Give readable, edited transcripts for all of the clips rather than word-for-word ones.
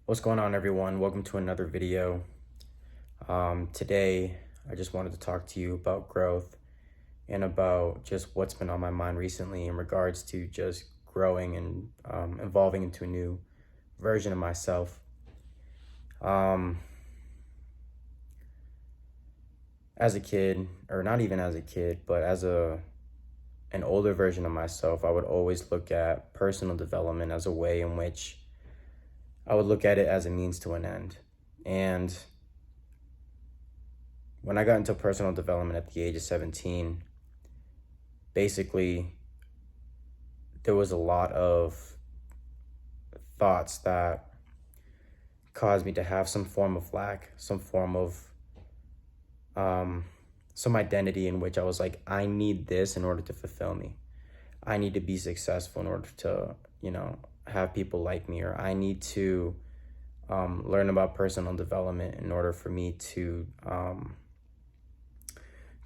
What's going on, everyone? Welcome to another video. Today, I just wanted to talk to you about growth and about just what's been on my mind recently in regards to just growing and evolving into a new version of myself. Um, as a kid, or not even as a kid, but as an older version of myself, I would always look at personal development as a way in which I would look at it as a means to an end. And when I got into personal development at the age of 17, basically there was a lot of thoughts that caused me to have some form of lack, some form of some identity in which I was like, I need this in order to fulfill me. I need to be successful in order to, have people like me, or I need to learn about personal development in order for me to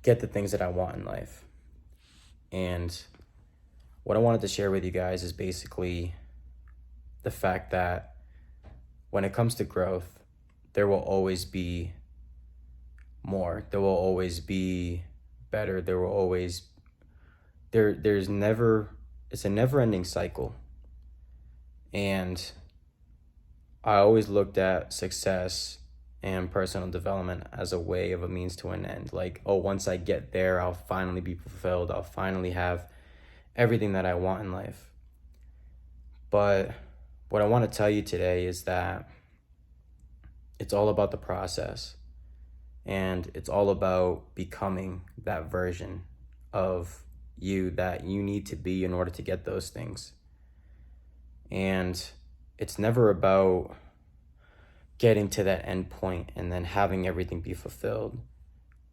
get the things that I want in life. And what I wanted to share with you guys is basically the fact that when it comes to growth, there will always be more. There will always be better. There's never, it's a never-ending cycle. And I always looked at success and personal development as a way of a means to an end. Like, oh, once I get there, I'll finally be fulfilled. I'll finally have everything that I want in life. But what I want to tell you today is that it's all about the process, and it's all about becoming that version of you that you need to be in order to get those things. And it's never about getting to that end point and then having everything be fulfilled.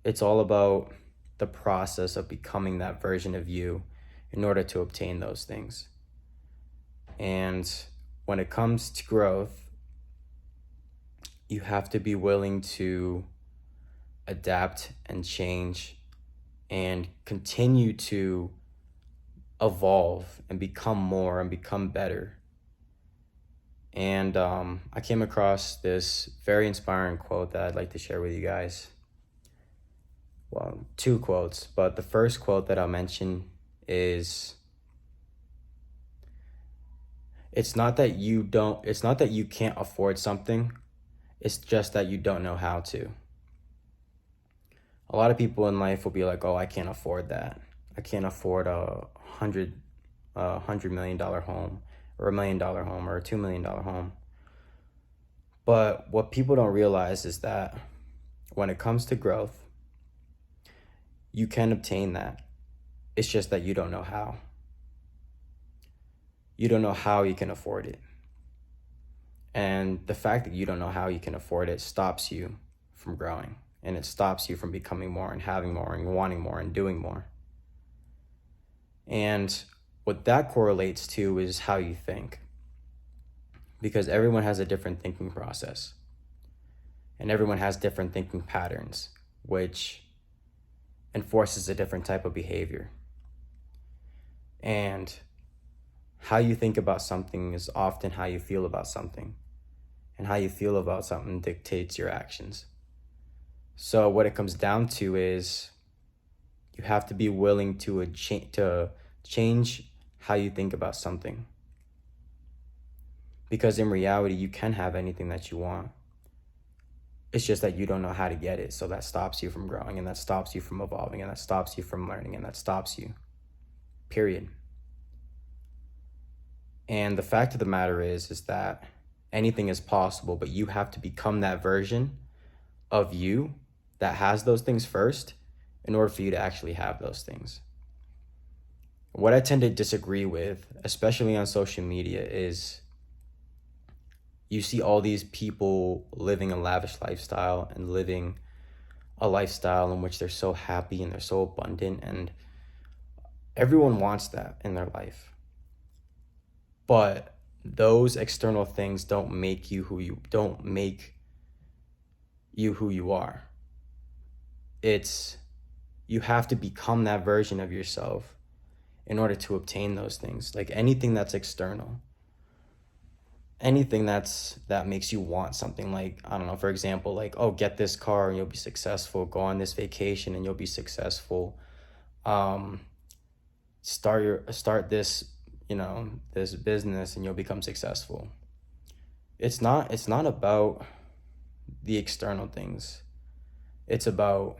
It's all about the process of becoming that version of you in order to obtain those things. And when it comes to growth, you have to be willing to adapt and change and continue to evolve and become more and become better. And I came across this very inspiring quote that I'd like to share with you guys. Well, two quotes, but the first quote that I'll mention is, it's not that you can't afford something, it's just that you don't know how to. A lot of people in life will be like, oh, I can't afford that. I can't afford $100 million home, or $1 million home, or a $2 million home. But what people don't realize is that when it comes to growth, you can obtain that. It's just that you don't know how. You don't know how you can afford it. And the fact that you don't know how you can afford it stops you from growing. And it stops you from becoming more and having more and wanting more and doing more. And what that correlates to is how you think. Because everyone has a different thinking process. And everyone has different thinking patterns, which enforces a different type of behavior. And how you think about something is often how you feel about something. And how you feel about something dictates your actions. So what it comes down to is you have to be willing to change how you think about something. Because in reality, you can have anything that you want. It's just that you don't know how to get it. So that stops you from growing, and that stops you from evolving, and that stops you from learning, and that stops you. Period. And the fact of the matter is that anything is possible, but you have to become that version of you that has those things first in order for you to actually have those things. What I tend to disagree with, especially on social media, is you see all these people living a lavish lifestyle and living a lifestyle in which they're so happy and they're so abundant, and everyone wants that in their life. But those external things don't make you who you are. It's, you have to become that version of yourself in order to obtain those things. Like anything that's external, anything that makes you want something, like, I don't know, for example, like, oh, get this car and you'll be successful, go on this vacation and you'll be successful, um start this, this business and you'll become successful. It's not about the external things. It's about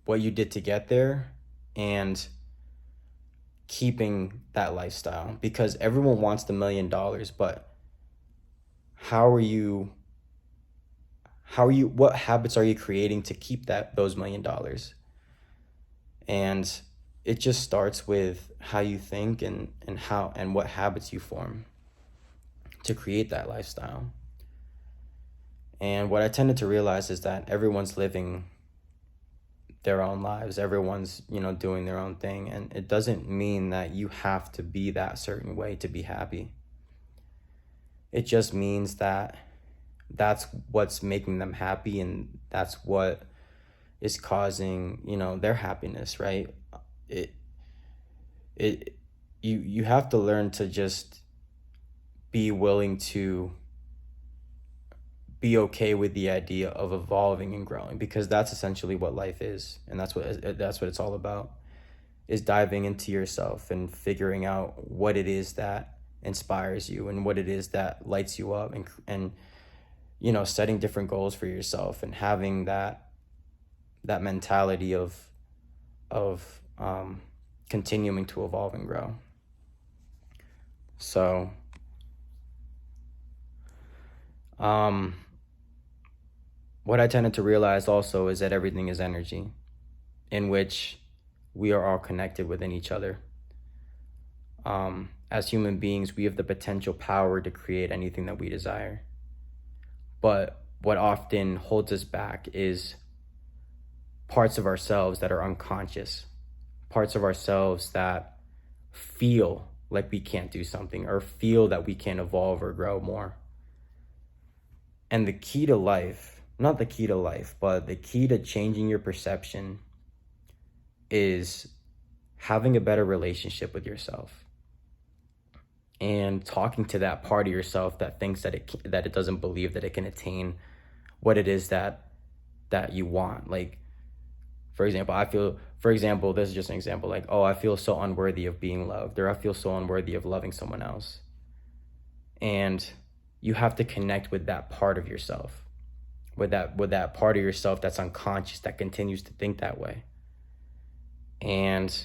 what you did to get there, and keeping that lifestyle, because everyone wants the $1 million, but how are you what habits are you creating to keep those $1 million? And it just starts with how you think, and what habits you form to create that lifestyle. And what I tended to realize is that everyone's living their own lives. Everyone's, doing their own thing. And it doesn't mean that you have to be that certain way to be happy. It just means that that's what's making them happy, and that's what is causing, their happiness, right? It it you have to learn to just be willing to be okay with the idea of evolving and growing, because that's essentially what life is, and that's what it's all about, is diving into yourself and figuring out what it is that inspires you and what it is that lights you up, and setting different goals for yourself, and having that mentality of continuing to evolve and grow. So what I tended to realize also is that everything is energy, in which we are all connected within each other. As human beings, we have the potential power to create anything that we desire. But what often holds us back is parts of ourselves that are unconscious, parts of ourselves that feel like we can't do something, or feel that we can't evolve or grow more. And the key to life, not the key to life, but the key to changing your perception, is having a better relationship with yourself, and talking to that part of yourself that thinks that it doesn't believe that it can attain what it is that you want. Like, for example, this is just an example, like, oh, I feel so unworthy of being loved, or I feel so unworthy of loving someone else. And you have to connect with that part of yourself, with that part of yourself that's unconscious, that continues to think that way. And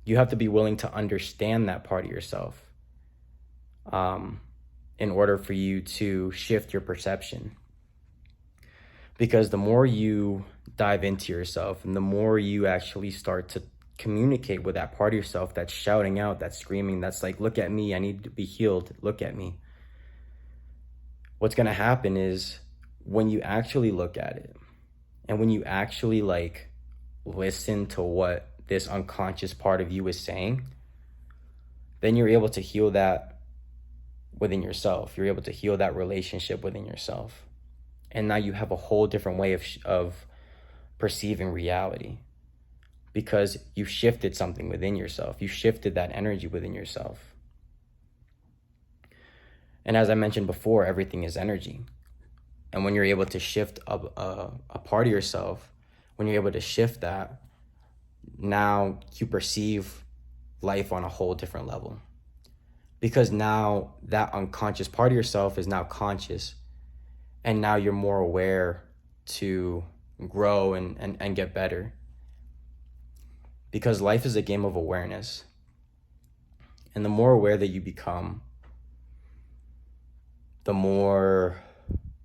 you have to be willing to understand that part of yourself, in order for you to shift your perception. Because the more you dive into yourself, and the more you actually start to communicate with that part of yourself that's shouting out, that's screaming, that's like, look at me, I need to be healed, look at me. What's going to happen is, when you actually look at it, and when you actually listen to what this unconscious part of you is saying, then you're able to heal that within yourself. You're able to heal that relationship within yourself. And now you have a whole different way of perceiving reality, because you shifted something within yourself. You shifted that energy within yourself. And as I mentioned before, everything is energy. And when you're able to shift a part of yourself, when you're able to shift that, now you perceive life on a whole different level. Because now that unconscious part of yourself is now conscious. And now you're more aware to grow and get better. Because life is a game of awareness. And the more aware that you become, the more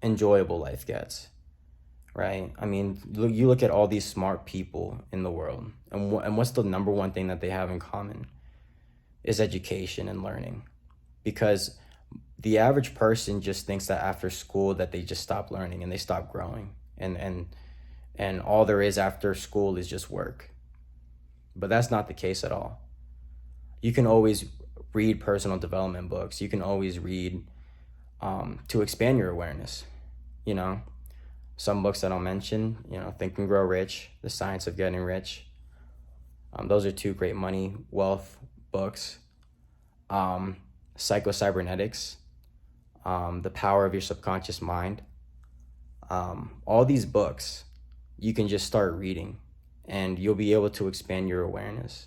enjoyable life gets, right? I mean, you look at all these smart people in the world, and what's the number one thing that they have in common? Is education and learning. Because the average person just thinks that after school that they just stop learning and they stop growing, and all there is after school is just work. But that's not the case at all. You can always read personal development books. You can always read to expand your awareness. Some books that I'll mention, Think and Grow Rich, The Science of Getting Rich. Those are two great money, wealth books. Psycho-Cybernetics, The Power of Your Subconscious Mind. All these books you can just start reading and you'll be able to expand your awareness.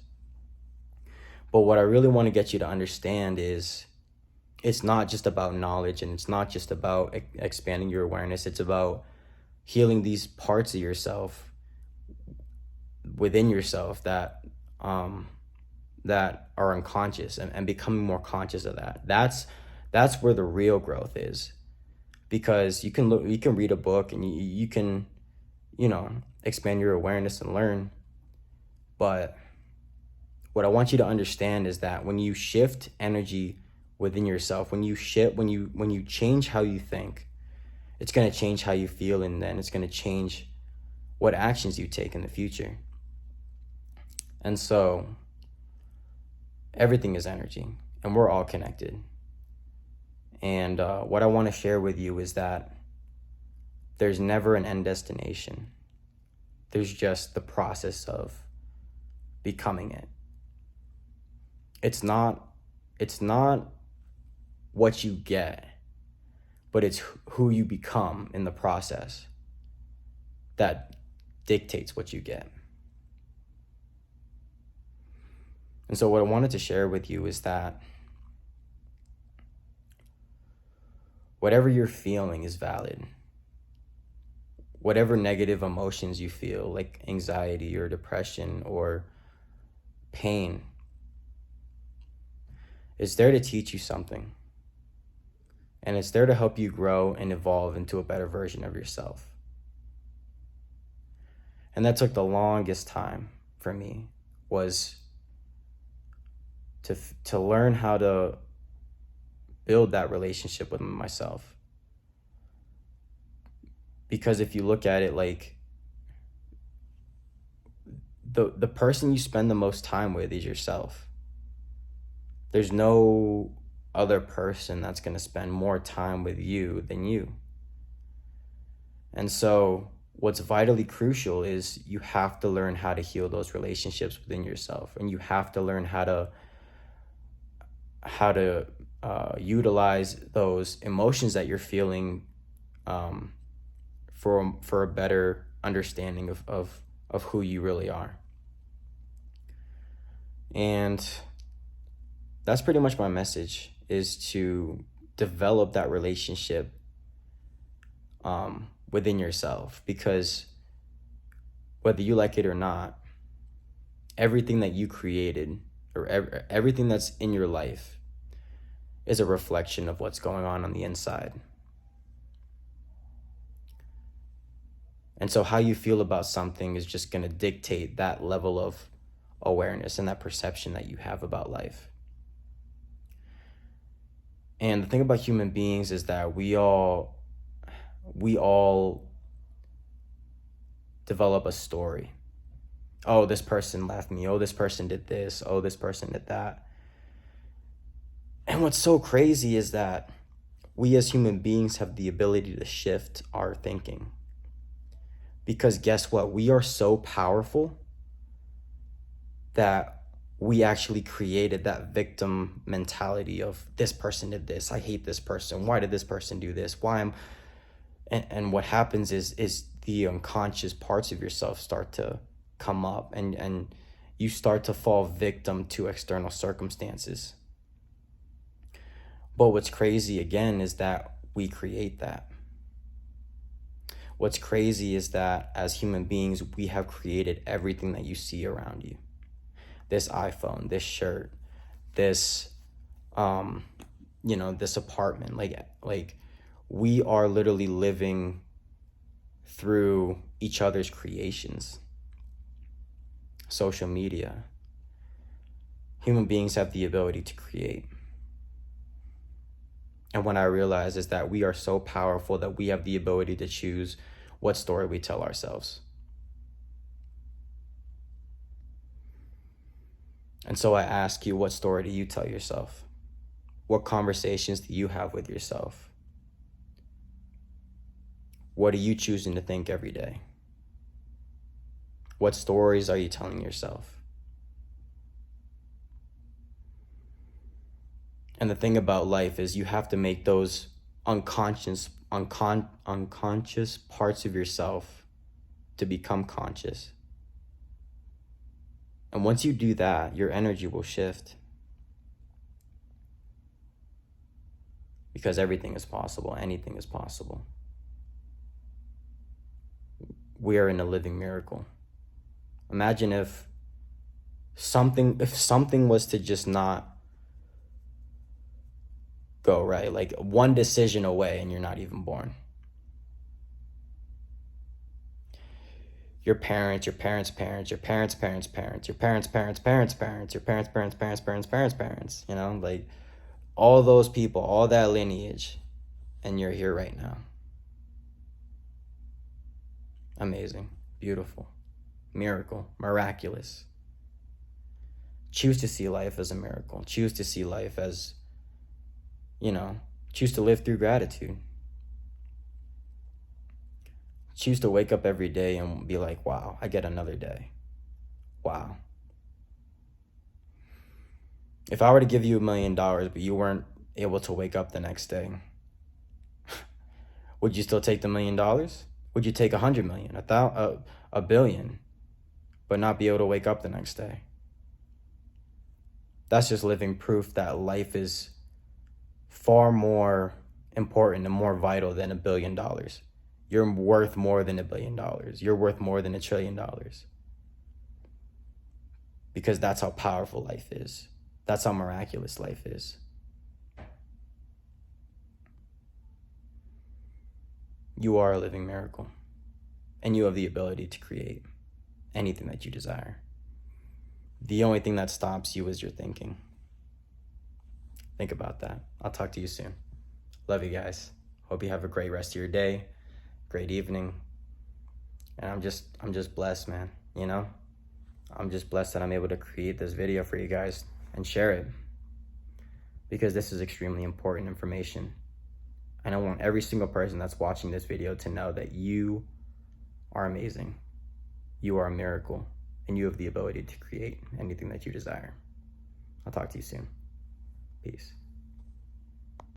But what I really want to get you to understand is it's not just about knowledge, and it's not just about expanding your awareness. It's about healing these parts of yourself within yourself that that are unconscious, and becoming more conscious of that. That's where the real growth is. Because you can read a book and you can, expand your awareness and learn. But what I want you to understand is that when you shift energy within yourself, when you change how you think, it's going to change how you feel, and then it's going to change what actions you take in the future. And so everything is energy, and we're all connected. And what I want to share with you is that there's never an end destination. There's just the process of becoming it. It's not what you get, but it's who you become in the process that dictates what you get. And so what I wanted to share with you is that whatever you're feeling is valid. Whatever negative emotions you feel, like anxiety or depression or pain, is there to teach you something. And it's there to help you grow and evolve into a better version of yourself. And that took the longest time for me, was to learn how to build that relationship with myself. Because if you look at it, like, the person you spend the most time with is yourself. There's no other person that's going to spend more time with you than you. And so what's vitally crucial is you have to learn how to heal those relationships within yourself, and you have to learn how to utilize those emotions that you're feeling for a better understanding of who you really are. And that's pretty much my message, is to develop that relationship within yourself. Because whether you like it or not, everything that you created, or everything that's in your life, is a reflection of what's going on the inside. And so how you feel about something is just going to dictate that level of awareness and that perception that you have about life. And the thing about human beings is that we all develop a story. Oh, this person left me. Oh, this person did this. Oh, this person did that. And what's so crazy is that we as human beings have the ability to shift our thinking. Because guess what? We are so powerful that we actually created that victim mentality of, this person did this, I hate this person, why did this person do this, and what happens is the unconscious parts of yourself start to come up, and you start to fall victim to external circumstances. But what's crazy again is that we create that. What's crazy is that as human beings, we have created everything that you see around you. This iPhone, this shirt, this, this apartment, like we are literally living through each other's creations. Social media. Human beings have the ability to create. And what I realize is that we are so powerful that we have the ability to choose what story we tell ourselves. And so I ask you, what story do you tell yourself? What conversations do you have with yourself? What are you choosing to think every day? What stories are you telling yourself? And the thing about life is you have to make those unconscious parts of yourself to become conscious. And once you do that, your energy will shift. Because everything is possible, anything is possible. We are in a living miracle. Imagine if something was to just not go right, like one decision away and you're not even born. Your parents, your parents' parents, your parents' parents' parents, your parents' parents' parents' parents, your parents' parents' parents' parents' parents' parents, you know, like all those people, all that lineage, and you're here right now. Amazing, beautiful, miracle, miraculous. Choose to see life as a miracle. Choose to see life as, choose to live through gratitude. Choose to wake up every day and be like, wow, I get another day. Wow. If I were to give you $1 million, but you weren't able to wake up the next day, would you still take the $1 million? Would you take 100 million, a billion, but not be able to wake up the next day? That's just living proof that life is far more important and more vital than $1 billion. You're worth more than $1 billion. You're worth more than $1 trillion. Because that's how powerful life is. That's how miraculous life is. You are a living miracle. And you have the ability to create anything that you desire. The only thing that stops you is your thinking. Think about that. I'll talk to you soon. Love you guys. Hope you have a great rest of your day, great evening. And I'm just blessed, man. I'm just blessed that I'm able to create this video for you guys and share it, because this is extremely important information. And I want every single person that's watching this video to know that you are amazing. You are a miracle, and you have the ability to create anything that you desire. I'll talk to you soon. Peace.